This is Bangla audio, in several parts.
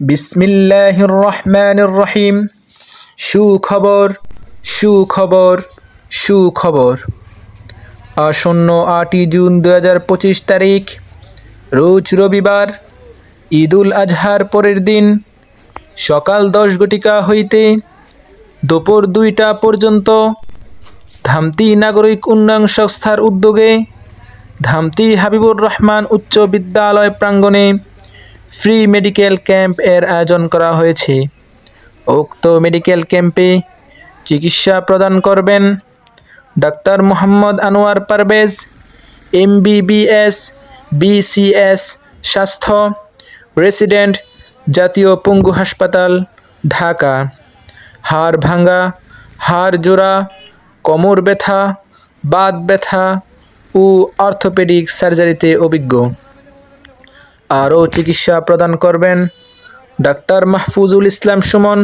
বিসমিল্লাহির রহমানির রহিম। সুখবর সুখবর সুখবর। আসন্ন 8ই জুন 2025 তারিখ, রোজ রবিবার, ঈদুল আজহার পরের দিন সকাল 10 ঘটিকা হইতে দুপুর 2টা পর্যন্ত ধামতি নাগরিক উন্নয়ন সংস্থার উদ্যোগে ধামতি হাবিবুর রহমান উচ্চ বিদ্যালয় প্রাঙ্গণে ফ্রি মেডিকেল ক্যাম্প এর আয়োজন করা হয়েছে। উক্ত মেডিকেল ক্যাম্পে চিকিৎসা প্রদান করবেন doctor Mohammad Anwar Parvez, MBBS BCS স্বাস্থ্য, রেসিডেন্ট, জাতীয় পঙ্গু হাসপাতাল, ঢাকা। হাড় ভাঙ্গা, হাড় জোড়া, কোমর ব্যথা, বাত ব্যথা ও অর্থোপেডিক সার্জারিতে অভিজ্ঞ। আরও চিকিৎসা প্রদান করবেন doctor Mahfuzul Islam Suman,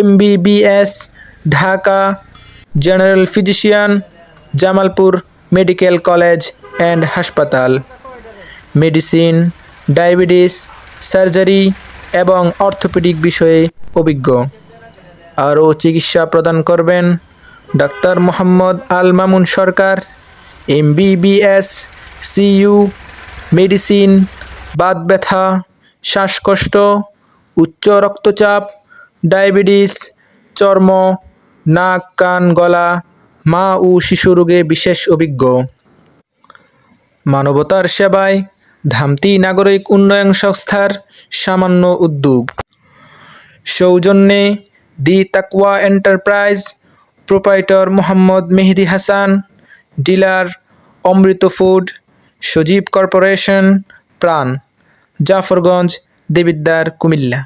MBBS Dhaka, general physician, Jamalpur medical college and হাসপাতাল। মেডিসিন, ডায়াবেটিস, সার্জারি এবং অর্থোপেডিক বিষয়ে অভিজ্ঞ। আরও চিকিৎসা প্রদান করবেন ডাক্তার মোহাম্মদ আল মামুন সরকার, MBBS CU মেডিসিন, বাত ব্যথা, শ্বাসকষ্ট, উচ্চ রক্তচাপ, ডায়াবেটিস, চর্ম, নাক, কান, গলা, মা ও শিশু রোগে বিশেষ অভিজ্ঞ। মানবতার সেবায় ধামতি নাগরিক উন্নয়ন সংস্থার সামান্য উদ্যোগ। সৌজন্যে দি তাকওয়া enterprise, proprietor Mohammad Mehedi Hasan, dealer অমৃত ফুড, সজীব কর্পোরেশন, প্রাণ, জাফরগঞ্জ, দেবিদ্বার, কুমিল্লা।